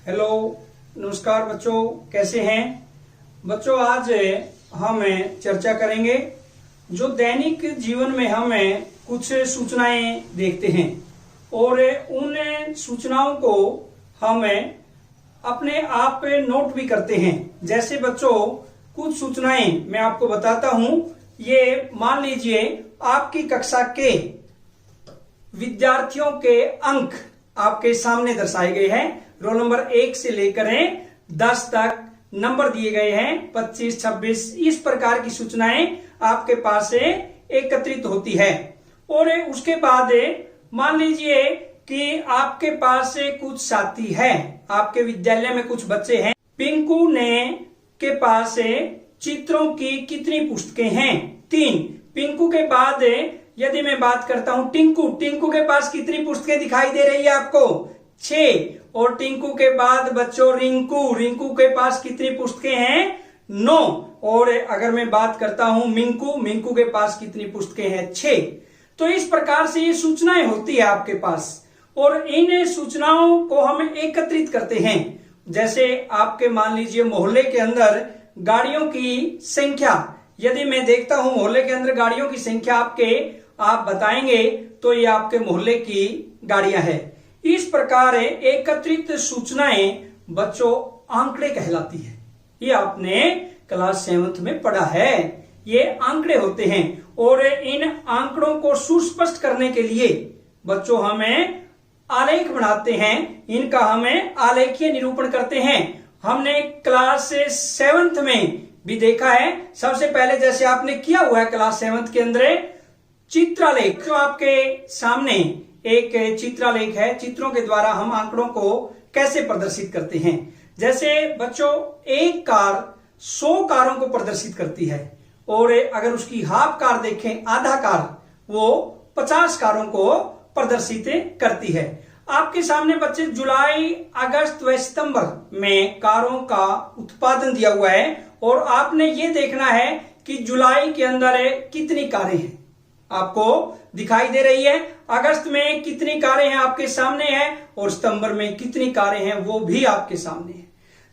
Hello, नमस्कार बच्चों, कैसे हैं बच्चों। आज हम चर्चा करेंगे जो दैनिक जीवन में हमें कुछ सूचनाएं देखते हैं और उन सूचनाओं को हम अपने आप नोट भी करते हैं। जैसे बच्चों, कुछ सूचनाएं मैं आपको बताता हूं। ये मान लीजिए आपकी कक्षा के विद्यार्थियों के अंक आपके सामने दर्शाए गए हैं। रोल नंबर 1 से लेकर 10 तक नंबर दिए गए हैं, 25, 26, इस प्रकार की सूचनाएं आपके पास एकत्रित होती है। और उसके बाद मान लीजिए कि आपके पास कुछ साथी है, आपके विद्यालय में कुछ बच्चे हैं। पिंकू ने के पास चित्रों की कितनी पुस्तकें हैं? 3। पिंकू के बाद यदि मैं बात करता हूं टिंकू के पास कितनी पुस्तकें दिखाई दे रही है आपको? 6। और टिंकू के बाद बच्चों रिंकू के पास कितनी पुस्तकें हैं? 9। और अगर मैं बात करता हूं मिंकू के पास कितनी पुस्तकें हैं? 6। तो इस प्रकार से ये सूचनाएं होती है आपके पास और इन सूचनाओं को हम एकत्रित करते हैं। जैसे आपके मान लीजिए मोहल्ले के अंदर गाड़ियों की संख्या, यदि मैं देखता हूं मोहल्ले के अंदर गाड़ियों की संख्या आप बताएंगे तो ये आपके मोहल्ले की गाड़ियां हैं। इस प्रकार एकत्रित सूचनाएं बच्चों आंकड़े कहलाती है। ये आपने क्लास 7th में पढ़ा है। ये आंकड़े होते हैं और इन आंकड़ों को सुस्पष्ट करने के लिए बच्चों हमें आलेख बनाते हैं। इनका हमें आलेखीय निरूपण करते हैं। हमने क्लास 7th में भी देखा है। सबसे पहले जैसे आपने किया हुआ है क्लास 7th के अंदर चित्रालेख, जो आपके सामने एक चित्रालेख है। चित्रों के द्वारा हम आंकड़ों को कैसे प्रदर्शित करते हैं। जैसे बच्चों, एक कार 100 कारों को प्रदर्शित करती है और अगर उसकी हाफ कार देखें, आधा कार, वो 50 कारों को प्रदर्शित करती है। आपके सामने बच्चे जुलाई, अगस्त व सितंबर में कारों का उत्पादन दिया हुआ है और आपने ये देखना है कि जुलाई के अंदर कितनी कारें हैं, आपको दिखाई दे रही है। अगस्त में कितनी कारें हैं आपके सामने है और सितंबर में कितनी कारें हैं वो भी आपके सामने है।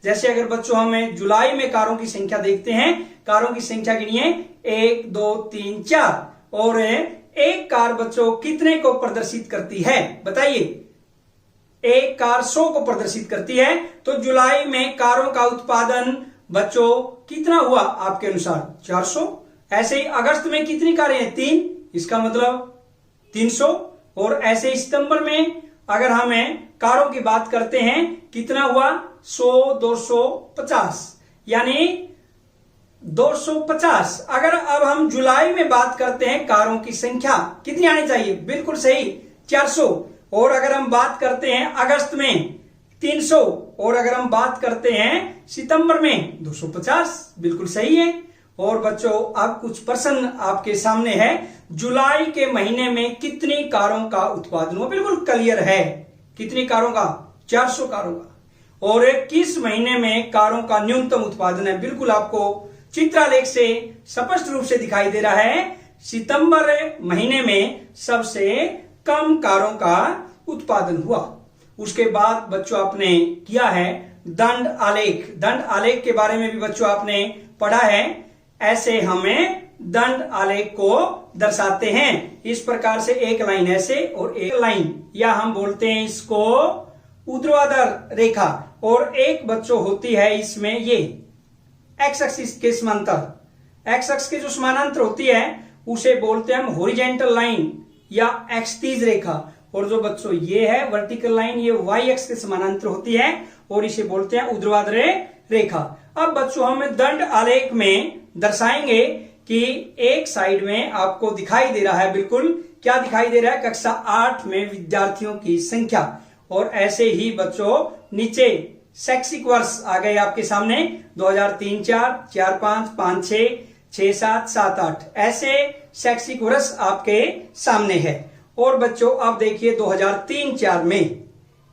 जैसे अगर बच्चों हमें जुलाई में कारों की संख्या देखते हैं, कारों की संख्या गिनिए 1, 2, 3, 4 और एक कार बच्चों कितने को प्रदर्शित करती है बताइए? एक कार 100 को प्रदर्शित करती है। तो जुलाई में कारों का उत्पादन बच्चों कितना हुआ आपके अनुसार? 400। ऐसे ही अगस्त में कितनी कारें हैं? 3, इसका मतलब 300। और ऐसे सितंबर में अगर हमें कारों की बात करते हैं कितना हुआ? 100, 250, यानी 250। अगर अब हम जुलाई में बात करते हैं कारों की संख्या कितनी आनी चाहिए? बिल्कुल सही, 400। और अगर हम बात करते हैं अगस्त में 300 और अगर हम बात करते हैं सितंबर में 250, बिल्कुल सही है। और बच्चों, अब कुछ प्रश्न आपके सामने है। जुलाई के महीने में कितनी कारों का उत्पादन हुआ? बिल्कुल क्लियर है। कितनी कारों का? 400 कारों का। और किस महीने में कारों का न्यूनतम उत्पादन है? बिल्कुल आपको चित्रालेख से स्पष्ट रूप से दिखाई दे रहा है। सितंबर महीने में सबसे कम कारों का उत्पादन हुआ। उसके बाद बच्चों आपने किया है दंड आलेख। दंड आलेख के बारे में भी बच्चों आपने पढ़ा है। ऐसे हमें दंड आलेख को दर्शाते हैं। इस प्रकार से एक लाइन ऐसे और एक लाइन, या हम बोलते हैं इसको ऊर्ध्वाधर रेखा। और एक बच्चों होती है इसमें ये एक्स एक्सिस के समांतर, एक्स एक्स के जो समानांतर होती है उसे बोलते हैं हम हॉरिजॉन्टल लाइन या एक्सतीज रेखा। और जो बच्चों ये है वर्टिकल लाइन, ये वाई एक्स के समानांतर होती है और इसे बोलते हैं ऊर्ध्वाधर रेखा। अब बच्चों हम दंड आलेख में दर्शाएंगे कि एक साइड में आपको दिखाई दे रहा है, बिल्कुल क्या दिखाई दे रहा है? कक्षा 8 में विद्यार्थियों की संख्या। और ऐसे ही बच्चों नीचे शैक्षिक वर्ष आ गए आपके सामने, 2003, 4, 4, 5, 5, 6, 6, 7, 7, 8, ऐसे शैक्षिक वर्ष आपके सामने है। और बच्चों आप देखिए 2003-4 में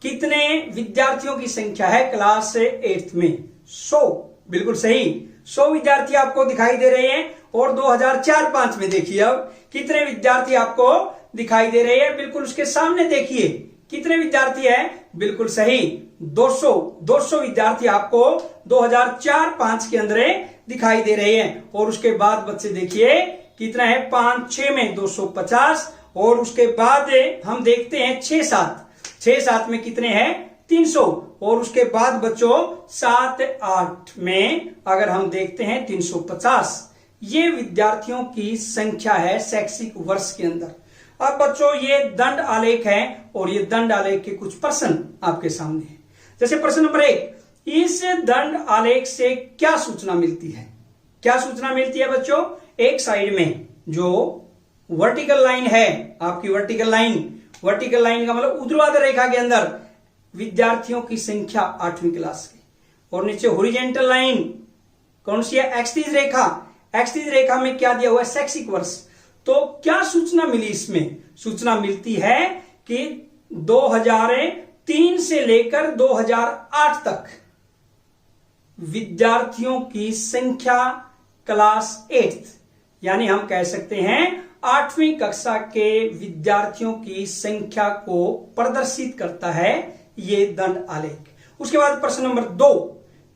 कितने विद्यार्थियों की संख्या है क्लास 8th में? 100, बिल्कुल सही, 100 विद्यार्थी आपको दिखाई दे रहे हैं। और 2004-5 में देखिए अब कितने विद्यार्थी आपको दिखाई दे रहे हैं? बिल्कुल उसके सामने देखिए कितने विद्यार्थी है? बिल्कुल सही, 200 विद्यार्थी आपको 2004-5 के अंदर दिखाई दे रहे हैं। और उसके बाद बच्चे देखिए कितना है, 5-6 में 250, और उसके बाद हम देखते हैं 6-7 में कितने हैं? 300, और उसके बाद बच्चों 7-8 में अगर हम देखते हैं 350। ये विद्यार्थियों की संख्या है शैक्षिक वर्ष के अंदर। अब बच्चों ये दंड आलेख है, और ये दंड आलेख के कुछ प्रश्न आपके सामने है। जैसे प्रश्न नंबर 1, इस दंड आलेख से क्या सूचना मिलती है? क्या सूचना मिलती है बच्चों? एक साइड में जो वर्टिकल लाइन है आपकी, वर्टिकल लाइन का मतलब ऊर्ध्वाधर रेखा के अंदर विद्यार्थियों की संख्या 8वीं क्लास की, और नीचे हॉरिजॉन्टल लाइन कौन सी है? एक्सटीज रेखा में क्या दिया हुआ है? शैक्षिक वर्ष। तो क्या सूचना मिली इसमें? सूचना मिलती है कि 2003 से लेकर 2008 तक विद्यार्थियों की संख्या क्लास 8th, यानी हम कह सकते हैं 8वीं कक्षा के विद्यार्थियों की संख्या को प्रदर्शित करता है ये दंड आलेख। उसके बाद प्रश्न नंबर 2,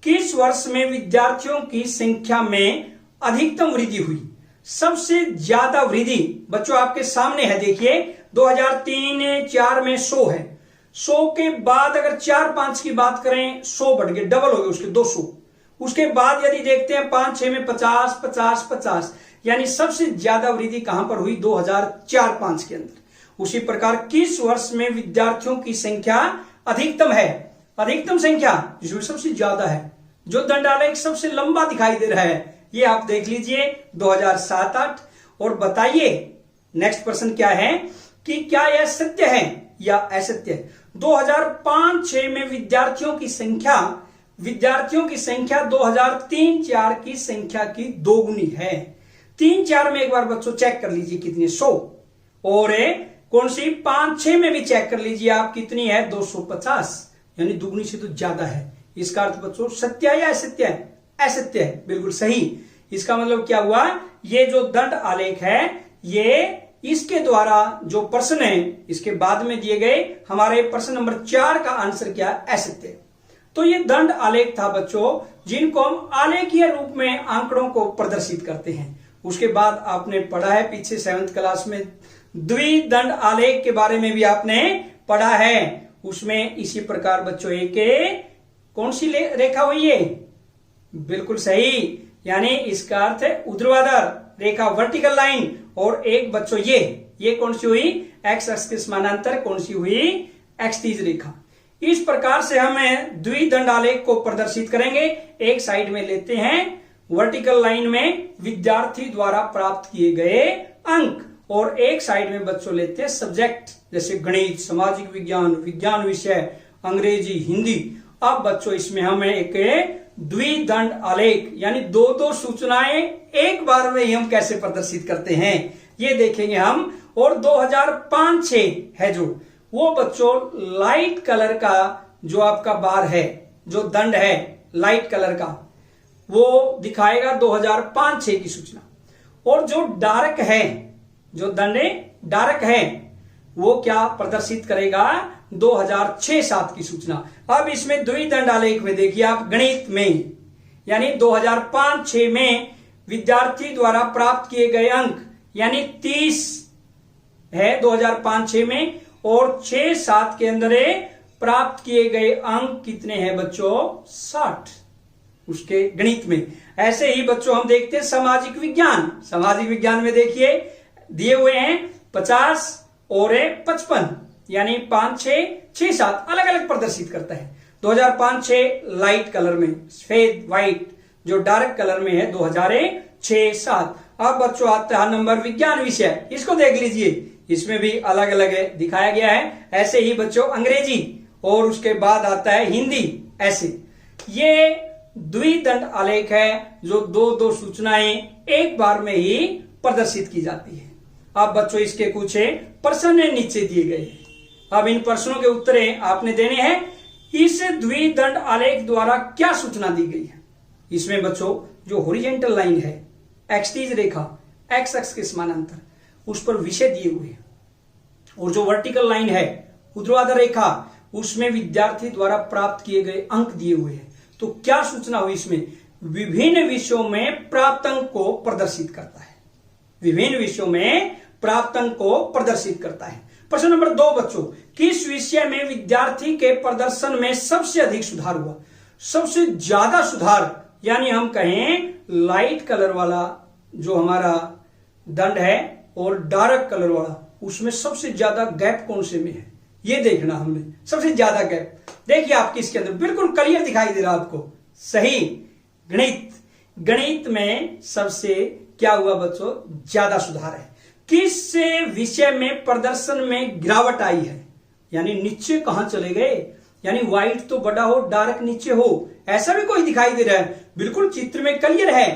किस वर्ष में विद्यार्थियों की संख्या में अधिकतम वृद्धि हुई? सबसे ज्यादा वृद्धि बच्चों आपके सामने है, देखिए 2003-4 में 100 है। 100 के बाद अगर 4-5 की बात करें 100 बढ़ गए, डबल हो गए उसके 200। उसके बाद यदि देखते हैं 5-6 में 50, यानी सबसे ज्यादा वृद्धि कहां पर हुई? 2004-5 के अंदर। उसी प्रकार किस वर्ष में विद्यार्थियों की संख्या अधिकतम है? अधिकतम संख्या जिसमें सबसे ज्यादा है, जो दंड आलेख सबसे लंबा दिखाई दे रहा है, ये आप देख लीजिए 2007-8। और बताइए नेक्स्ट प्रश्न क्या है कि क्या यह सत्य है या असत्य है? 2005-6 में विद्यार्थियों की संख्या 2003-4 की संख्या की दोगुनी है। 3-4 में एक बार बच्चों चेक कर लीजिए कितनी, 100, और कौन सी 5-6 में भी चेक कर लीजिए आप, कितनी है? 250, यानी दुगुनी से तो ज्यादा है। इसका अर्थ बच्चों सत्य है या असत्य है? असत्य है, बिल्कुल सही। इसका मतलब क्या हुआ? ये जो दंड आलेख है, ये इसके द्वारा जो प्रश्न है इसके बाद में दिए गए हमारे प्रश्न नंबर 4 का आंसर क्या? असत्य। तो ये दंड आलेख था बच्चों, जिनको हम आलेखीय रूप में आंकड़ों को प्रदर्शित करते हैं। उसके बाद आपने पढ़ा है पीछे 7th क्लास में द्विदंड आलेख के बारे में भी आपने पढ़ा है। उसमें इसी प्रकार बच्चों एक कौन सी रेखा हुई है? बिल्कुल सही, यानी इसका अर्थ है ऊर्ध्वाधर रेखा, वर्टिकल लाइन, और एक बच्चों ये कौन सी हुई? एक्स अक्ष के समानांतर कौन सी हुई? एक्सटीज रेखा। इस प्रकार से हमें द्विदंड आलेख को प्रदर्शित करेंगे। एक साइड में लेते हैं वर्टिकल लाइन में विद्यार्थी द्वारा प्राप्त किए गए अंक, और एक साइड में बच्चों लेते हैं सब्जेक्ट, जैसे गणित, सामाजिक विज्ञान, विज्ञान विषय, अंग्रेजी, हिंदी। अब बच्चों इसमें हमें एक द्विदंड आलेख यानी 2-2 सूचनाएं एक बार में ही हम कैसे प्रदर्शित करते हैं ये देखेंगे हम। और 2005-6 है जो, वो बच्चों लाइट कलर का जो आपका बार है, जो दंड है लाइट कलर का, वो दिखाएगा 2005-6 की सूचना। और जो डार्क है, जो दंड डार्क है, वो क्या प्रदर्शित करेगा? 2006-7 की सूचना। अब इसमें द्विदंड आलेख में देखिए आप, गणित में यानी 2005-6 में विद्यार्थी द्वारा प्राप्त किए गए अंक यानी 30 है 2005-6 में, और 6-7 के अंदर प्राप्त किए गए अंक कितने हैं बच्चों? 60 उसके गणित में। ऐसे ही बच्चों हम देखते हैं सामाजिक विज्ञान में देखिए दिए हुए हैं 50 और 55, यानी 5-6-6-7 अलग अलग प्रदर्शित करता है। 2005-6 लाइट कलर में, सफेद व्हाइट, जो डार्क कलर में है 2006-7। अब बच्चों आता है नंबर विज्ञान विषय, इसको देख लीजिए, इसमें भी अलग अलग दिखाया गया है। ऐसे ही बच्चों अंग्रेजी, और उसके बाद आता है हिंदी। ऐसे ये द्विदंड आलेख है जो 2-2 सूचनाएं एक बार में ही प्रदर्शित की जाती है। अब बच्चों इसके कुछ प्रश्न नीचे दिए गए हैं। अब इन प्रश्नों के उत्तर आपने देने हैं। इस द्विदंड आलेख द्वारा क्या सूचना दी गई है? इसमें बच्चों जो हॉरिजॉन्टल लाइन है, एक्सटीज रेखा, एक्स अक्ष के समानांतर, उस पर विषय दिए हुए हैं, और जो वर्टिकल लाइन है ऊर्ध्वाधर रेखा, उसमें विद्यार्थी द्वारा प्राप्त किए गए अंक दिए हुए हैं। तो क्या सूचना हुई इसमें? विभिन्न विषयों में प्राप्त अंक को प्रदर्शित करता है। विभिन्न विषयों में प्राप्त अंक को प्रदर्शित करता है। प्रश्न नंबर 2 बच्चों, किस विषय में विद्यार्थी के प्रदर्शन में सबसे अधिक सुधार हुआ? सबसे ज्यादा सुधार, यानी हम कहें लाइट कलर वाला जो हमारा दंड है और डार्क कलर वाला, उसमें सबसे ज्यादा गैप कौन से में है, ये देखना हमने। सबसे ज्यादा गैप देखिए आपके इसके अंदर बिल्कुल क्लियर दिखाई दे रहा आपको। सही, गणित। गणित में सबसे क्या हुआ बच्चों? ज्यादा सुधार है। किस विषय में प्रदर्शन में गिरावट आई है, यानी नीचे कहां चले गए, यानी व्हाइट तो बड़ा हो, डार्क नीचे हो, ऐसा भी कोई दिखाई दे रहा है? बिल्कुल चित्र में क्लियर है।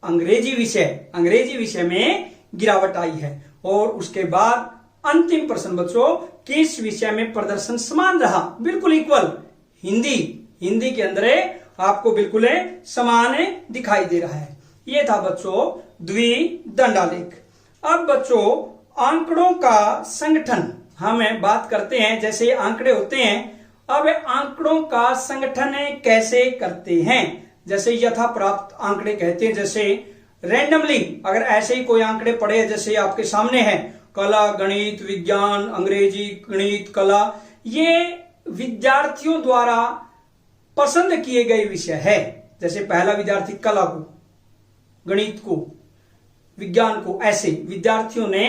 अंग्रेजी विषय, अंग्रेजी विषय में गिरावट आई है। और उसके बाद अंतिम प्रश्न बच्चों, किस विषय में प्रदर्शन समान रहा? बिल्कुल इक्वल। हिंदी, हिंदी के अंदर आपको बिल्कुल समान दिखाई दे रहा है। यह था बच्चों द्विदंडालेख। अब बच्चों आंकड़ों का संगठन हम बात करते हैं। जैसे आंकड़े होते हैं, अब आंकड़ों का संगठन कैसे करते हैं? जैसे यथा प्राप्त आंकड़े कहते हैं। जैसे रैंडमली अगर ऐसे ही कोई आंकड़े पड़े, जैसे आपके सामने है कला, गणित, विज्ञान, अंग्रेजी, गणित, कला, ये विद्यार्थियों द्वारा पसंद किए गए विषय है। जैसे पहला विद्यार्थी कला को, गणित को, विज्ञान को, ऐसे विद्यार्थियों ने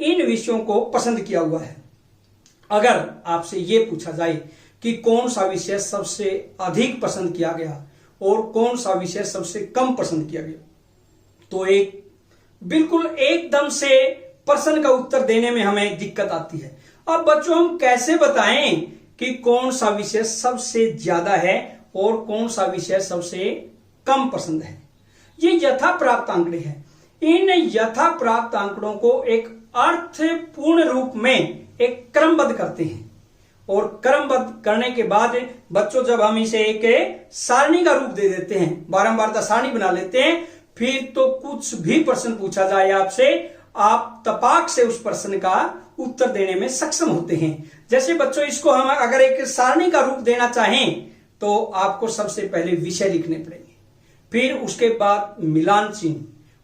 इन विषयों को पसंद किया हुआ है। अगर आपसे यह पूछा जाए कि कौन सा विषय सबसे अधिक पसंद किया गया और कौन सा विषय सबसे कम पसंद किया गया, तो एक बिल्कुल एकदम से प्रश्न का उत्तर देने में हमें दिक्कत आती है। अब बच्चों हम कैसे बताएं कि कौन सा विषय सबसे ज्यादा है और कौन सा विषय सबसे कम पसंद है? ये यथा प्राप्त आंकड़े हैं। इन यथा प्राप्त आंकड़ों को एक अर्थपूर्ण रूप में एक क्रमबद्ध करते हैं, और क्रमबद्ध करने के बाद बच्चों जब हम इसे एक सारणी का रूप दे देते हैं, बारंबार सारणी बना लेते हैं, फिर तो कुछ भी प्रश्न पूछा जाए आपसे, आप तपाक से उस प्रश्न का उत्तर देने में सक्षम होते हैं। जैसे बच्चों इसको हम अगर एक सारणी का रूप देना चाहें तो आपको सबसे पहले विषय लिखने पड़ेंगे, फिर उसके बाद मिलान चिन्ह,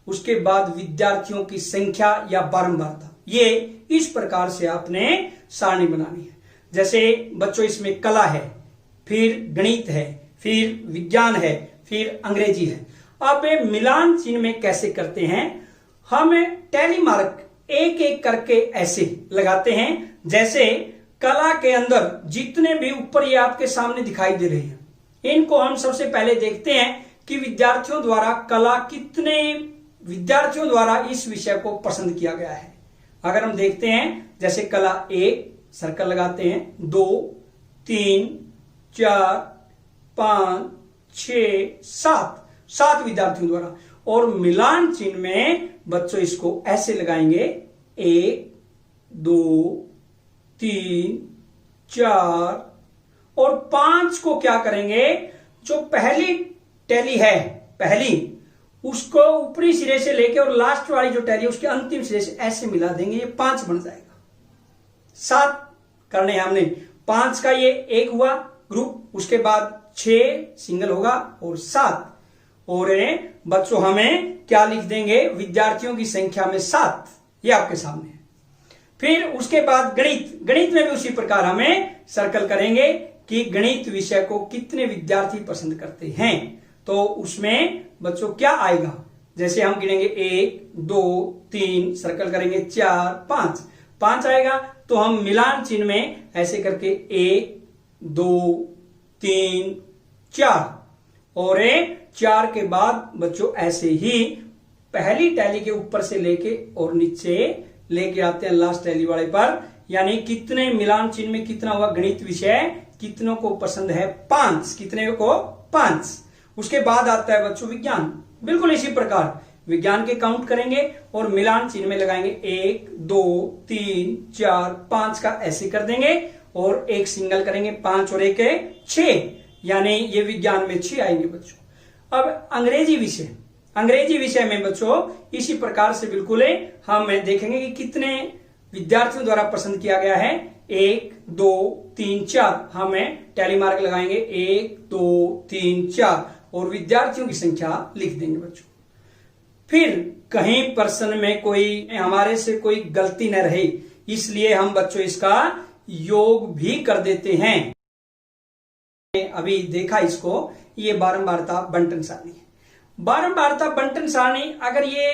उसके बाद विद्यार्थियों की संख्या या बारंबारता। ये इस प्रकार से आपने सारणी बनानी है। जैसे बच्चों इसमें कला है, फिर गणित है, फिर विज्ञान है, फिर अंग्रेजी है। अब मिलान चिन्ह में कैसे करते हैं? हम टैली मार्क एक एक करके ऐसे लगाते हैं। जैसे कला के अंदर जितने भी ऊपर ये आपके सामने दिखाई दे रहे हैं, इनको हम सबसे पहले देखते हैं कि विद्यार्थियों द्वारा कला, कितने विद्यार्थियों द्वारा इस विषय को पसंद किया गया है। अगर हम देखते हैं जैसे कला 1 सर्कल लगाते हैं, 2, 3, 4, 5, 6, 7 विद्यार्थियों द्वारा। और मिलान चिन्ह में बच्चों इसको ऐसे लगाएंगे, 1, 2, 3, 4 और 5 को क्या करेंगे? जो पहली टैली है, पहली, उसको ऊपरी सिरे से लेके और लास्ट वाली जो टैली उसके अंतिम सिरे से ऐसे मिला देंगे, ये 5 बन जाएगा। 7 करने हैं हमने। 5 का ये एक हुआ ग्रुप, उसके बाद 6 सिंगल होगा और 7। और बच्चों हमें क्या लिख देंगे? विद्यार्थियों की संख्या में 7, ये आपके सामने है। फिर उसके बाद गणित, गणित में भी उसी प्रकार हमें सर्कल करेंगे कि गणित विषय को कितने विद्यार्थी पसंद करते हैं। तो उसमें बच्चों क्या आएगा? जैसे हम गिनेंगे 1, 2, 3 सर्कल करेंगे, 4, 5 आएगा। तो हम मिलान चिन्ह में ऐसे करके 1, 2, 3, 4 और 4 के बाद बच्चों ऐसे ही पहली टैली के ऊपर से लेके और नीचे लेके आते हैं लास्ट टैली वाले पर। यानी कितने मिलान चिन्ह में कितना हुआ? गणित विषय कितनों को पसंद है? 5। कितने को? 5। उसके बाद आता है बच्चों विज्ञान। बिल्कुल इसी प्रकार विज्ञान के काउंट करेंगे और मिलान चिन्ह में लगाएंगे 1, 2, 3, 4, 5 का ऐसे कर देंगे और एक सिंगल करेंगे 5 और 1 6, यानी ये विज्ञान में 6 आएंगे बच्चों। अब अंग्रेजी विषय, अंग्रेजी विषय में बच्चों इसी प्रकार से बिल्कुल हम देखेंगे कि कितने विद्यार्थियों द्वारा पसंद किया गया है। 1 2 3 4 हमें टैली मार्क लगाएंगे 1 2 3 4 और विद्यार्थियों की संख्या लिख देंगे बच्चों। फिर कहीं प्रश्न में कोई हमारे से कोई गलती न रहे, इसलिए हम बच्चों इसका योग भी कर देते हैं। अभी देखा इसको, ये बारंबारता बंटन सारणी है। बारंबारता बंटन सारणी अगर ये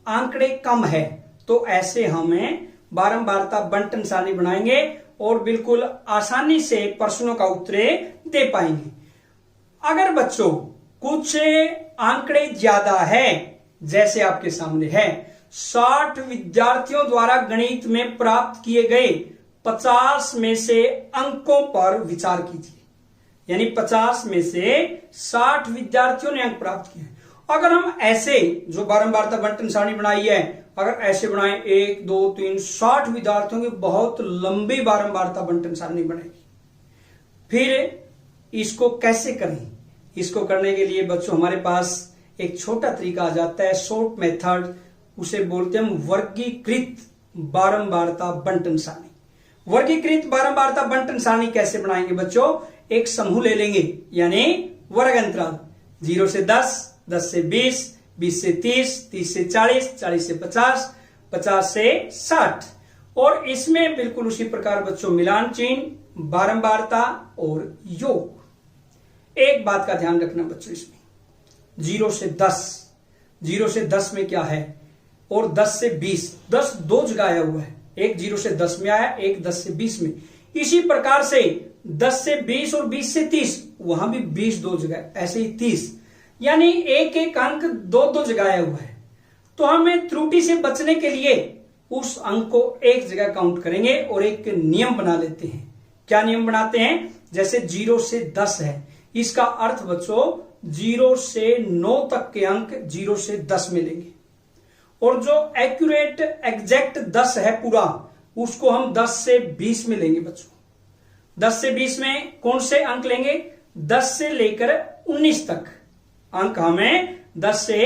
आंकड़े कम है तो ऐसे हमें बारंबारता बंटन सारणी बनाएंगे और बिल्कुल आसानी से प्रश्नों का उत्तर दे पाएंगे। अगर बच्चों कुछ आंकड़े ज्यादा है, जैसे आपके सामने है 60 विद्यार्थियों द्वारा गणित में प्राप्त किए गए 50 में से अंकों पर विचार कीजिए। यानी 50 में से 60 विद्यार्थियों ने अंक प्राप्त किए। अगर हम ऐसे जो बारंबारता बंटन सारणी बनाई है, अगर ऐसे बनाए 1 2 3 60 विद्यार्थियों की बहुत लंबी बारंबारता बंटन सारणी बनेगी। फिर इसको कैसे करें? इसको करने के लिए बच्चों हमारे पास एक छोटा तरीका आ जाता है, शॉर्ट मेथड, उसे बोलते हैं हम वर्गीकृत बारंबारता बंटन सारणी। वर्गीकृत बारंबारता बंटन सारणी कैसे बनाएंगे बच्चों? एक समूह ले लेंगे, यानी वर्ग अंतराल 0 से 10, 10 से 20, 20 से 30, 30 से 40, 40 से 50, 50 से 60 और इसमें बिल्कुल उसी प्रकार बच्चों मिलान चिन्ह, बारंबारता और योग। एक बात का ध्यान रखना बच्चों, इसमें 0 से 10, 0 से 10 में क्या है और 10 से 20, 10 दो जगह आया हुआ है, एक 0 से 10 में आया, एक 10 से 20 में। इसी प्रकार से 10 से 20 और 20 से 30, वहां भी 20 दो जगह, ऐसे ही 30, यानी एक एक अंक दो दो जगह आया हुआ है। तो हमें त्रुटि से बचने के लिए उस अंक को एक जगह काउंट करेंगे और एक नियम बना लेते हैं। क्या नियम बनाते हैं? जैसे 0 से 10 है, इसका अर्थ बच्चों 0 से 9 तक के अंक 0 से 10 में लेंगे और जो एक्यूरेट एग्जैक्ट 10 है पूरा, उसको हम 10 से 20 में लेंगे बच्चों। 10 से 20 में कौन से अंक लेंगे? 10 से लेकर 19 तक अंक हमें 10 से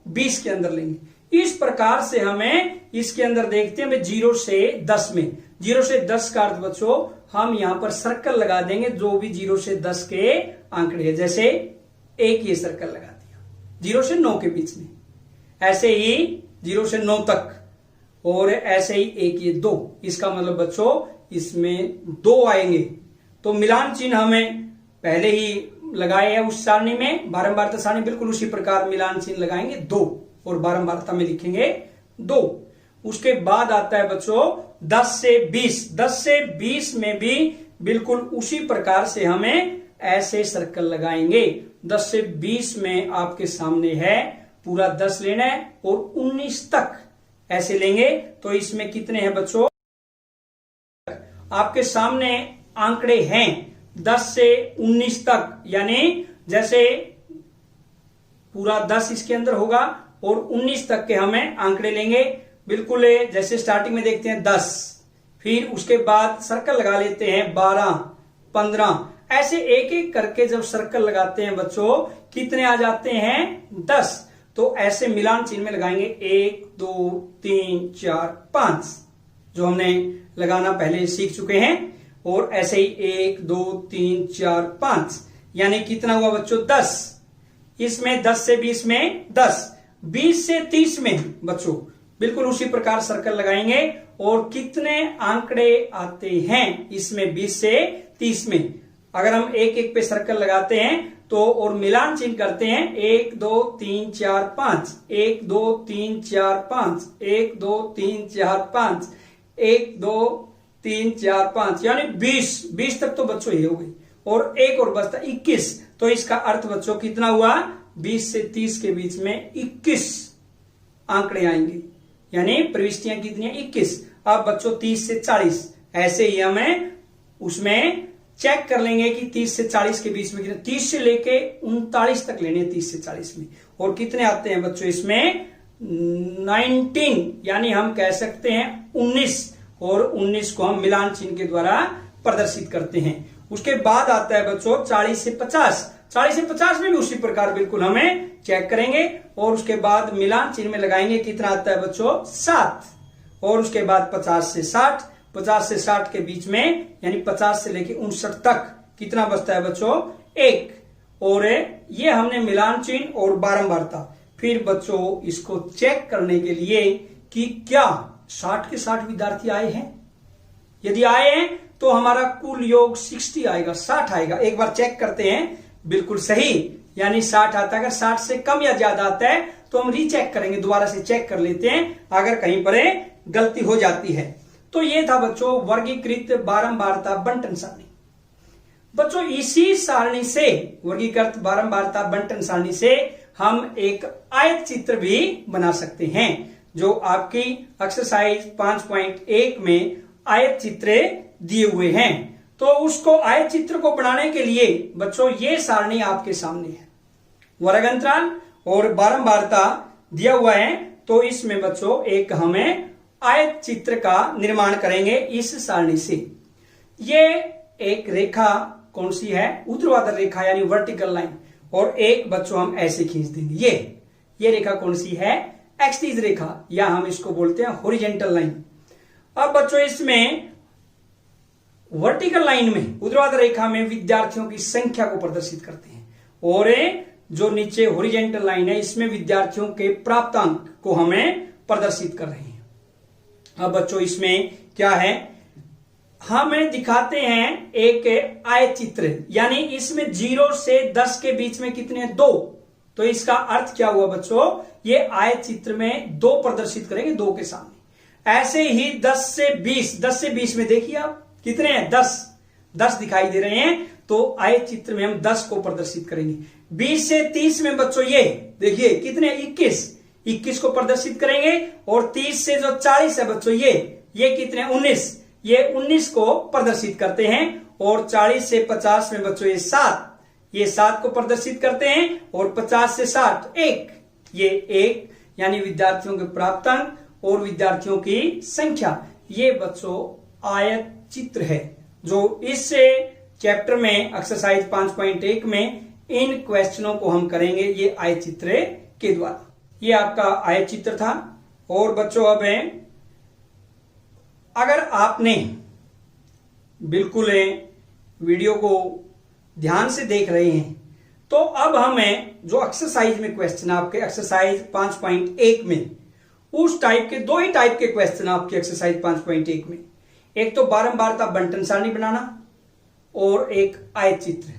20 के अंदर लेंगे। इस प्रकार से हमें इसके अंदर देखते हैं 0 से 10 में, 0 से 10 का अर्थ बच्चों हम यहां पर सर्कल लगा देंगे जो भी 0 से 10 के आंकड़े हैं। जैसे एक ये सर्कल लगा दिया 0 से 9 के बीच में, ऐसे ही 0 से 9 तक और ऐसे ही एक ये 2। इसका मतलब बच्चों इसमें 2 आएंगे। तो मिलान चिन्ह हमें पहले ही लगाए है उस सारणी में, बारंबारता सारणी, बिल्कुल उसी प्रकार मिलान चिन्ह लगाएंगे 2 और बारंबारता में लिखेंगे 2। उसके बाद आता है बच्चों 10 से 20, 10 से 20 में भी बिल्कुल उसी प्रकार से हमें ऐसे सर्कल लगाएंगे। 10 से 20 में आपके सामने है पूरा 10 लेना है और 19 तक ऐसे लेंगे। तो इसमें कितने हैं बच्चों? आपके सामने आंकड़े हैं 10 से 19 तक, यानी जैसे पूरा 10 इसके अंदर होगा और 19 तक के हमें आंकड़े लेंगे। बिल्कुल जैसे स्टार्टिंग में देखते हैं 10, फिर उसके बाद सर्कल लगा लेते हैं 12, 15, ऐसे एक एक करके जब सर्कल लगाते हैं बच्चों कितने आ जाते हैं? 10। तो ऐसे मिलान चिन्ह में लगाएंगे 1 2 3 4 5, जो हमने लगाना पहले सीख चुके हैं। और ऐसे ही 1 2 3 4 5, यानी कितना हुआ बच्चों? 10। इसमें 10 से 20 में 10, 20 से 30 में बच्चों बिल्कुल उसी प्रकार सर्कल लगाएंगे और कितने आंकड़े आते हैं इसमें 20 से 30 में। अगर हम एक एक पे सर्कल लगाते हैं तो और मिलान चिन्ह करते हैं 1 2 3 4 5, 1 2 3 4 5, 1 2 3 4 5, 1 2 3 4 5, यानी 20 तक तो बच्चों ये हो गई और एक और बचता 21। तो इसका अर्थ बच्चों कितना हुआ? 20 से 30 के बीच में 21 आंकड़े आएंगे, यानी प्रविष्टियां कितनी है? 21। अब बच्चों 30 से 40, ऐसे ही हमें उसमें चेक कर लेंगे कि 30 से 40 के बीच में कितने, 30 से लेके 39 तक लेने 30 से 40 में। और कितने आते हैं बच्चों इसमें? 19, यानी हम कह सकते हैं 19, और 19 को हम मिलान चिन्ह के द्वारा प्रदर्शित करते हैं। उसके बाद आता है बच्चों 40 से 50, 40 से 50 में भी उसी प्रकार बिल्कुल हमें चेक करेंगे और उसके बाद मिलान चिन्ह में लगाएंगे, कितना आता है बच्चों? 7। और उसके बाद 50 से 60, 50 से 60 के बीच में, यानी 50 से लेके 59 तक कितना बचता है बच्चों? 1। और ये हमने मिलान चिन्ह और बारंबारता। फिर बच्चों इसको चेक करने के लिए कि क्या 60 के 60 विद्यार्थी आए हैं। यदि आए हैं तो हमारा कुल योग 60 आएगा, 60 आएगा। एक बार चेक करते हैं, बिल्कुल सही, यानी 60 आता है। अगर 60 से कम या ज्यादा आता है तो हम रीचेक करेंगे, दोबारा से चेक कर लेते हैं अगर कहीं पर गलती हो जाती है। तो ये था बच्चों वर्गीकृत बारंबारता बंटन सारणी। बच्चों इसी सारणी से, वर्गीकृत बारंबारता बंटन सारणी से हम एक आयत चित्र भी बना सकते हैं, जो आपकी एक्सरसाइज 5.1 में आयत चित्र दिए हुए हैं। तो उसको आयत चित्र को बनाने के लिए बच्चों ये सारणी आपके सामने है, वर्ग अंतराल और बारंबारता दिया हुआ है। तो इसमें बच्चों एक हमें आयत चित्र का निर्माण करेंगे इस सारणी से। ये एक रेखा कौन सी है? ऊर्ध्वाधर रेखा यानी वर्टिकल लाइन, और एक बच्चों हम ऐसे खींच देंगे। ये रेखा कौन सी है? एक्सिस रेखा, या हम इसको बोलते हैं हॉरिजॉन्टल लाइन। अब बच्चों इसमें वर्टिकल लाइन में, ऊर्ध्वाधर रेखा में विद्यार्थियों की संख्या को प्रदर्शित करते हैं, और जो नीचे हॉरिजॉन्टल लाइन है इसमें विद्यार्थियों के प्राप्तांक को हमें प्रदर्शित कर रहे हैं। अब बच्चों इसमें क्या है? हमें दिखाते हैं एक आयत चित्र, यानी इसमें 0 से 10 के बीच में कितने? 2। तो इसका अर्थ क्या हुआ बच्चों? ये आयत चित्र में 2 प्रदर्शित करेंगे, 2 के सामने। ऐसे ही 10 से 20 में देखिए आप कितने हैं? 10 दिखाई दे रहे हैं, तो आयत चित्र में हम 10 को प्रदर्शित करेंगे। 20 से 30 में बच्चों ये देखिए कितने? 21 को प्रदर्शित करेंगे। और 30 से जो 40 है बच्चों ये कितने? 19, ये 19 को प्रदर्शित करते हैं। और 40 से 50 में बच्चों ये 7 को प्रदर्शित करते हैं। और 50 से 60 ये 1, यानी विद्यार्थियों के प्राप्तांक और विद्यार्थियों की संख्या। ये बच्चों आयत चित्र है, जो इस चैप्टर में एक्सरसाइज 5.1 में इन क्वेश्चनों को हम करेंगे ये आयत चित्र के द्वारा। ये आपका आयत चित्र था। और बच्चों अब अगर आपने बिल्कुल वीडियो को ध्यान से देख रहे हैं, तो अब हमें जो एक्सरसाइज में क्वेश्चन आपके एक्सरसाइज 5.1 में, उस टाइप के 2 ही टाइप के क्वेश्चन आपके एक्सरसाइज 5.1 में, एक तो बारंबारता बंटन सारणी बनाना और एक आयत चित्र।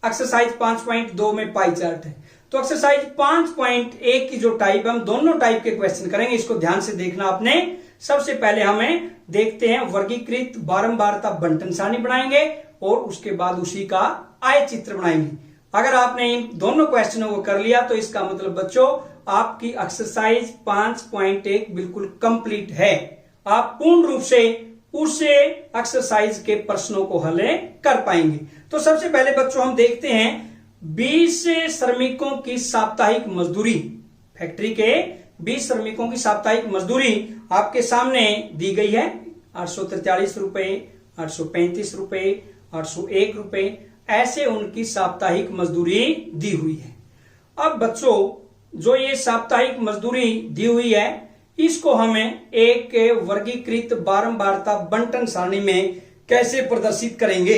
एक्सरसाइज 5.2 में पाई चार्ट है। तो एक्सरसाइज 5.1 की जो टाइप, हम दोनों टाइप के क्वेश्चन करेंगे, इसको ध्यान से देखना आपने। सबसे पहले हमें देखते हैं वर्गीकृत बारंबारता बंटन सारणी बनाएंगे और उसके बाद उसी का आयत चित्र बनाएंगे। अगर आपने इन दोनों क्वेश्चनों को कर लिया तो इसका मतलब बच्चों आपकी एक्सरसाइज 5.1 बिल्कुल कंप्लीट है। आप पूर्ण रूप से उस एक्सरसाइज के प्रश्नों को हल कर पाएंगे। तो सबसे पहले बच्चों हम देखते हैं 20 श्रमिकों की साप्ताहिक मजदूरी। फैक्ट्री के 20 श्रमिकों की साप्ताहिक मजदूरी आपके सामने दी गई है। 843 रुपए, 835 रुपए, 801 रुपए, ऐसे उनकी साप्ताहिक मजदूरी दी हुई है। अब बच्चों जो ये साप्ताहिक मजदूरी दी हुई है, इसको हमें एक वर्गीकृत बारंबारता बंटन सारणी में कैसे प्रदर्शित करेंगे?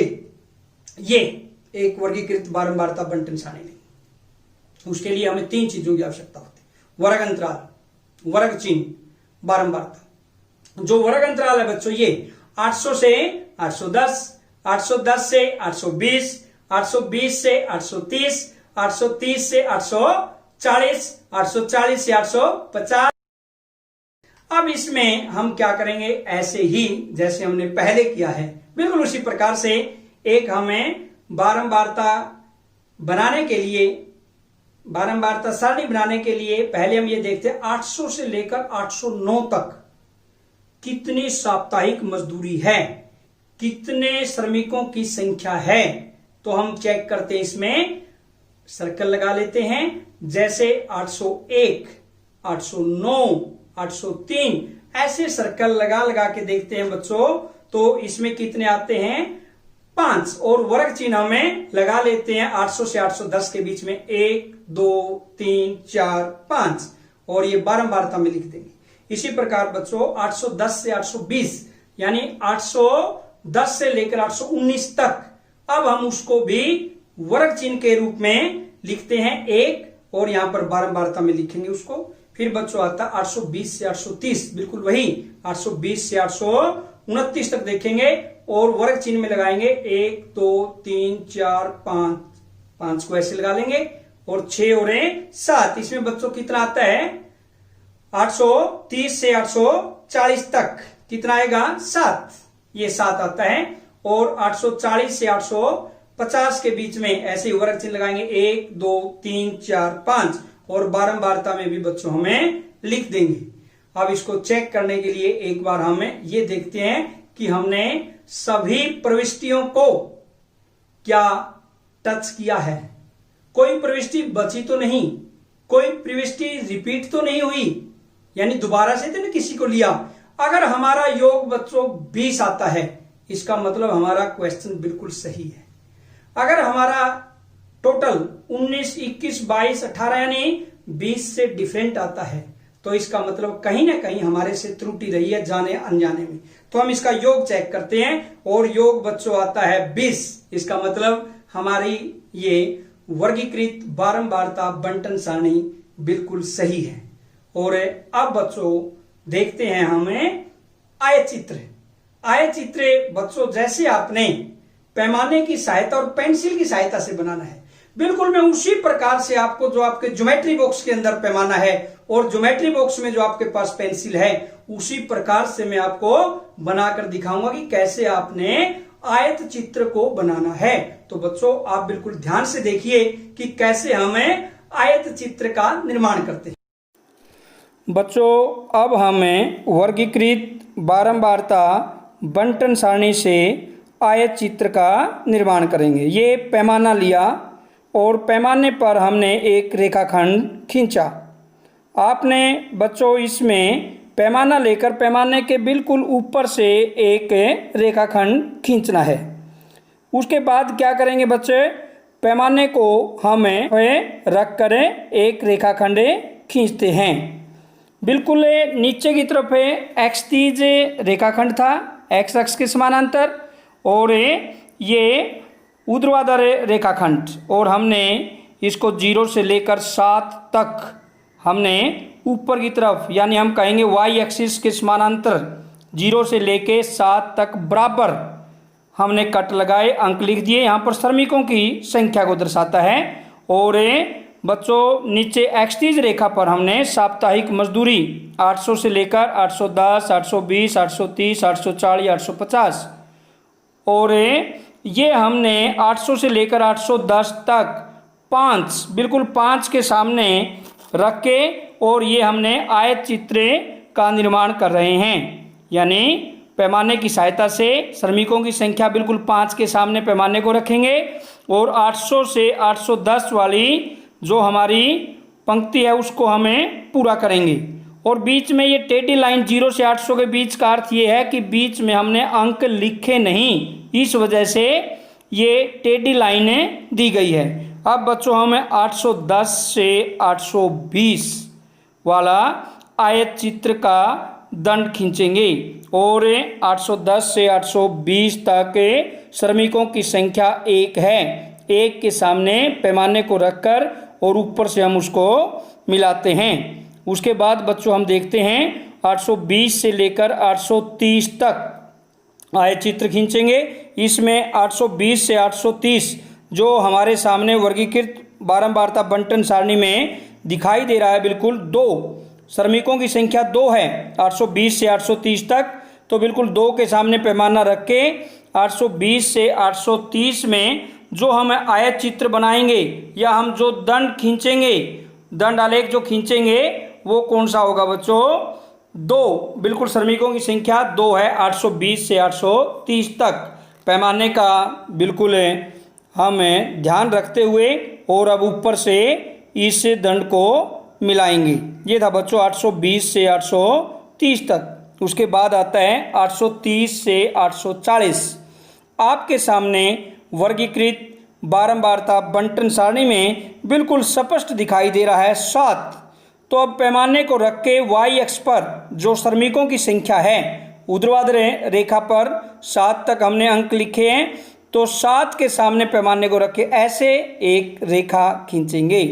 ये एक वर्गीकृत बारंबारता बंटन सारणी में, उसके लिए हमें 3 चीजों की आवश्यकता होती है: वर्ग अंतराल, वर्ग चिन्ह, बारंबारता। जो वर्ग अंतराल है बच्चों ये 800 से 810, 810 से 820, 820 से 830, 830 से 840, 840 से 850। अब इसमें हम क्या करेंगे? ऐसे ही जैसे हमने पहले किया है, बिल्कुल उसी प्रकार से एक हमें बारंबारता बनाने के लिए, बारंबारता सारणी बनाने के लिए पहले हम ये देखते हैं 800 से लेकर 809 तक कितनी साप्ताहिक मजदूरी है, कितने श्रमिकों की संख्या है। तो हम चेक करते हैं, इसमें सर्कल लगा लेते हैं। जैसे 801, 809, 803 ऐसे सर्कल लगा लगा के देखते हैं बच्चों। तो इसमें कितने आते हैं? 5। और वर्ग चिन्ह में लगा लेते हैं 800 से 810 के बीच में 1, 2, 3, 4, 5, और ये बारंबारता में लिख देंगे। इसी प्रकार बच्चों 810 से 820 यानी 810 से लेकर 819 तक। अब हम उसको भी वर्ग चिन्ह के रूप में लिखते हैं 1, और यहां पर बारंबारता में लिखेंगे उसको। फिर बच्चों आता 820 से 830, बिल्कुल वही 820 से 829 तक देखेंगे और वर्ग चिन्ह में लगाएंगे 1 2 3 4 5, 5 को ऐसे लगा लेंगे, और 6 और 7। इसमें बच्चों कितना आता है 830 से 840 तक कितना आएगा 7, ये 7 आता है। और 840 से 850 के बीच में ऐसे वर्ग चिन्ह लगाएंगे 1 2 3 4 5, और बारंबारता में भी बच्चों हमें लिख देंगे। अब इसको चेक करने के लिए एक बार हमें ये देखते हैं कि हमने सभी प्रविष्टियों को क्या टच किया है। कोई प्रविष्टि बची तो नहीं, कोई प्रविष्टि रिपीट तो नहीं हुई, यानी दोबारा से तो नहीं किसी को लिया। अगर हमारा योग बच्चों 20 आता है, इसका मतलब हमारा क्वेश्चन बिल्कुल सही है। अगर हमारा टोटल 19 21 22 18 यानी 20 से डिफरेंट आता है, तो इसका मतलब कहीं ना कहीं हमारे से त्रुटि रही है जाने अनजाने में। तो हम इसका योग चेक करते हैं, और योग बच्चों आता है 20। इसका मतलब हमारी ये वर्गीकृत बारंबारता बंटन सारणी बिल्कुल सही है। और अब बच्चों देखते हैं हमें आयचित्र। आयचित्र बच्चों जैसे आपने पैमाने की सहायता और पेंसिल की सहायता से बनाना है, बिल्कुल मैं उसी प्रकार से आपको जो आपके ज्योमेट्री बॉक्स के अंदर पैमाना है और ज्योमेट्री बॉक्स में जो आपके पास पेंसिल है, उसी प्रकार से मैं आपको बनाकर दिखाऊंगा कि कैसे आपने आयत चित्र को बनाना है। तो बच्चों आप बिल्कुल ध्यान से देखिए कि कैसे हमें आयत चित्र का निर्माण करते हैं। बच्चों अब हमें वर्गीकृत बारंबारता बंटन सारणी से आयत चित्र का निर्माण करेंगे। ये पैमाना लिया और पैमाने पर हमने एक रेखाखंड खींचा। आपने बच्चों इसमें पैमाना लेकर पैमाने के बिल्कुल ऊपर से एक रेखाखंड खींचना है। उसके बाद क्या करेंगे बच्चे, पैमाने को हमें रख कर एक रेखाखंड खींचते हैं। बिल्कुल नीचे की तरफ एक्स-तीज रेखाखंड था, एक्स अक्ष के समानांतर, और ये ऊर्ध्वाधर रेखाखंड, और हमने इसको 0 से लेकर 7 तक हमने ऊपर की तरफ, यानी हम कहेंगे वाई एक्सिस के समानांतर 0 से लेके 7 तक बराबर हमने कट लगाए, अंक लिख दिए। यहाँ पर श्रमिकों की संख्या को दर्शाता है। और बच्चों नीचे एक्स-तीज रेखा पर हमने साप्ताहिक मजदूरी 800 से लेकर 810, 820, 830, 840, 850, और ये हमने 800 से लेकर 810 तक 5, बिल्कुल 5 के सामने रख के, और ये हमने आयत चित्र का निर्माण कर रहे हैं। यानी पैमाने की सहायता से श्रमिकों की संख्या बिल्कुल 5 के सामने पैमाने को रखेंगे, और 800 से 810 वाली जो हमारी पंक्ति है उसको हमें पूरा करेंगे। और बीच में ये टेढ़ी लाइन 0 से 800 के बीच का अर्थ ये है कि बीच में हमने अंक लिखे नहीं, इस वजह से ये टेढ़ी लाइनें दी गई है। अब बच्चों हमें 810 से 820 वाला आयत चित्र का दंड खींचेंगे, और 810 से 820 तक श्रमिकों की संख्या 1 है। 1 के सामने पैमाने को रखकर और ऊपर से हम उसको मिलाते हैं। उसके बाद बच्चों हम देखते हैं 820 से लेकर 830 तक आयत चित्र खींचेंगे। इसमें 820 से 830 जो हमारे सामने वर्गीकृत बारंबारता बंटन सारणी में दिखाई दे रहा है, बिल्कुल 2 श्रमिकों की संख्या 2 है 820 से 830 तक, तो बिल्कुल 2 के सामने पैमाना रख के 820 से 830 में जो हम आयत चित्र बनाएंगे या हम जो दंड खींचेंगे, दंड आलेख जो खींचेंगे वो कौन सा होगा बच्चों, 2। बिल्कुल श्रमिकों की संख्या 2 है 820 से 830 तक। पैमाने का बिल्कुल हमें ध्यान रखते हुए और अब ऊपर से इस दंड को मिलाएंगे। ये था बच्चों 820 से 830 तक। उसके बाद आता है 830 से 840। आपके सामने वर्गीकृत बारंबारता बंटन सारणी में बिल्कुल स्पष्ट दिखाई दे रहा है 7। तो अब पैमाने को रख के वाई अक्ष पर जो श्रमिकों की संख्या है ऊर्ध्वाधर रेखा पर 7 तक हमने अंक लिखे हैं, तो 7 के सामने पैमाने को रख के ऐसे एक रेखा खींचेंगे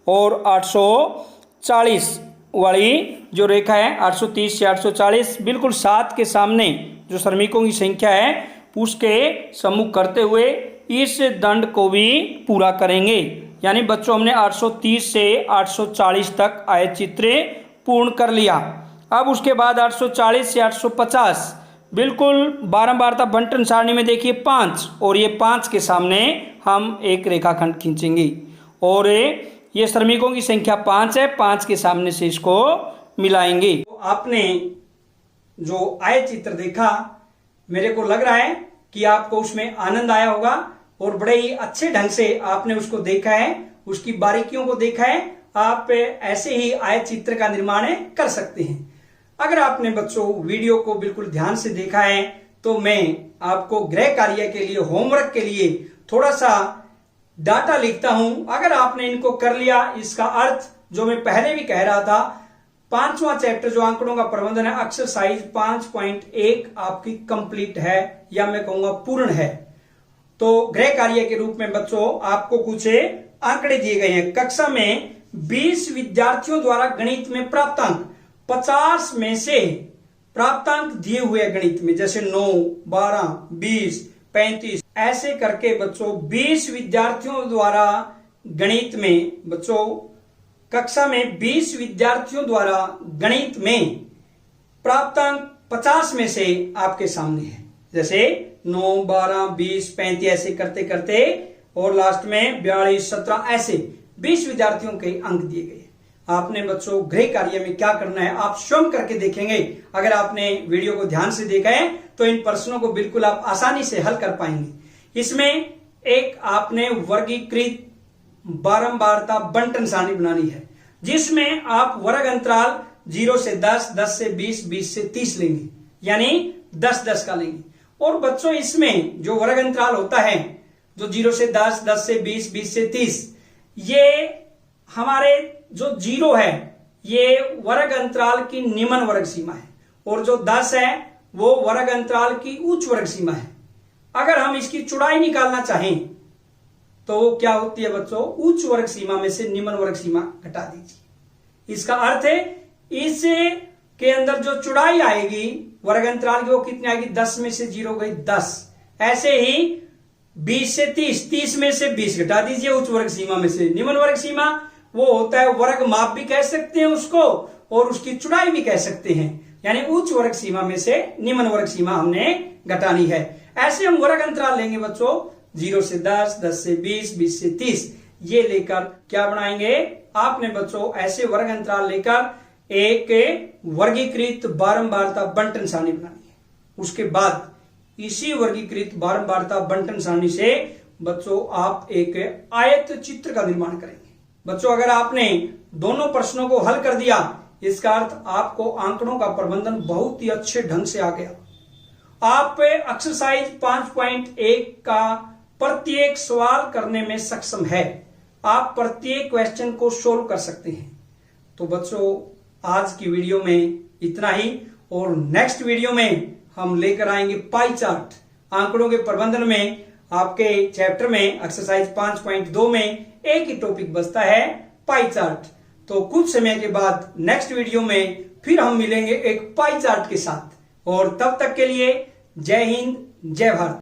और 840 वाली जो रेखा है 830 से 840 बिल्कुल 7 के सामने जो श्रमिकों की संख्या है उसके सम्मुख करते हुए इस दंड को भी पूरा करेंगे। यानी बच्चों हमने 830 से 840 तक आयत चित्र पूर्ण कर लिया। अब उसके बाद 840 से 850 बिल्कुल बारंबारता बंटन सारणी में देखिए 5 और ये 5 के सामने हम एक रेखाखंड खींचेंगे और ये श्रमिकों की संख्या 5 है, 5 के सामने से इसको मिलाएंगे। तो आपने जो आयत चित्र देखा मेरे को लग रहा है कि आपको उसमें आनंद आया होगा और बड़े ही अच्छे ढंग से आपने उसको देखा है, उसकी बारीकियों को देखा है। आप ऐसे ही आयत चित्र का निर्माण कर सकते हैं। अगर आपने बच्चों वीडियो को बिल्कुल ध्यान से देखा है तो मैं आपको गृह कार्य के लिए, होमवर्क के लिए थोड़ा सा डाटा लिखता हूं। अगर आपने इनको कर लिया, इसका अर्थ जो मैं पहले भी कह रहा था, 5वां चैप्टर जो आंकड़ों का प्रबंधन है, एक्सरसाइज 5.1 आपकी कंप्लीट है या मैं कहूंगा पूर्ण है। तो गृह कार्य के रूप में बच्चों आपको कुछ आंकड़े दिए गए हैं। कक्षा में 20 विद्यार्थियों द्वारा गणित में प्राप्तांक 50 में से प्राप्तांक दिए हुए गणित में, जैसे 9, 12, 20, 35 ऐसे करके बच्चों 20 विद्यार्थियों द्वारा गणित में, बच्चों कक्षा में 20 विद्यार्थियों द्वारा गणित में प्राप्तांक 50 में से आपके सामने है। जैसे 9, 12, 20, 35 ऐसे करते करते और लास्ट में 42, 17 ऐसे 20 विद्यार्थियों के अंक दिए गए। आपने बच्चों गृह कार्य में क्या करना है आप स्वयं करके देखेंगे। अगर आपने वीडियो को ध्यान से देखा है तो इन प्रश्नों को बिल्कुल आप आसानी से हल कर पाएंगे। इसमें एक आपने वर्गीकृत बारंबारता बंटन सारणी बनानी है, जिसमें आप वर्ग अंतराल 0 से 10, 10 से 20, 20 से 30 लेंगे, यानी 10-10 का लेंगे। और बच्चों इसमें जो वर्ग अंतराल होता है, जो 0 से 10, 10 से 20, 20 से 30, ये हमारे जो 0 है ये वर्ग अंतराल की निम्न वर्ग सीमा है और जो 10 है वो वर्ग अंतराल की उच्च वर्ग सीमा है। अगर हम इसकी चौड़ाई निकालना चाहें तो वो क्या होती है बच्चों, उच्च वर्ग सीमा में से निम्न वर्ग सीमा घटा दीजिए। इसका अर्थ है इस के अंदर जो चौड़ाई आएगी वर्ग अंतराल की वो कितनी आएगी, 10 में से 0 गई 10। ऐसे ही 20 से 30, 30 में से 20 घटा दीजिए उच्च वर्ग सीमा में से। निम्न वर्ग सीमा वो होता है वर्ग माप भी कह सकते हैं उसको और उसकी चौड़ाई भी कह सकते हैं, यानी उच्च वर्ग सीमा में से निम्न वर्ग सीमा हमने घटानी है। ऐसे हम वर्ग अंतराल लेंगे बच्चों 0 से 10, 10 से 20, 20 से 30, ये लेकर क्या बनाएंगे आपने बच्चों, ऐसे वर्ग अंतराल लेकर एक वर्गीकृत बारंबारता बंटन सारणी बनानी है। उसके बाद इसी वर्गीकृत बारंबारता बंटन सारणी से बच्चों आप एक आयत चित्र का निर्माण करेंगे। बच्चों अगर आपने दोनों प्रश्नों को हल कर दिया, इसका अर्थ आपको आंकड़ों का प्रबंधन बहुत ही अच्छे ढंग से आ गया। आप एक्सरसाइज 5.1 का प्रत्येक सवाल करने में सक्षम है, आप प्रत्येक क्वेश्चन को सोल्व कर सकते हैं। तो बच्चों आज की वीडियो में इतना ही और नेक्स्ट वीडियो में हम लेकर आएंगे पाई चार्ट। आंकड़ों के प्रबंधन में आपके चैप्टर में एक्सरसाइज 5.2 में एक ही टॉपिक बचता है, पाई चार्ट। तो कुछ समय के बाद नेक्स्ट वीडियो में फिर हम मिलेंगे एक पाई चार्ट के साथ, और तब तक के लिए जय हिंद, जय भारत।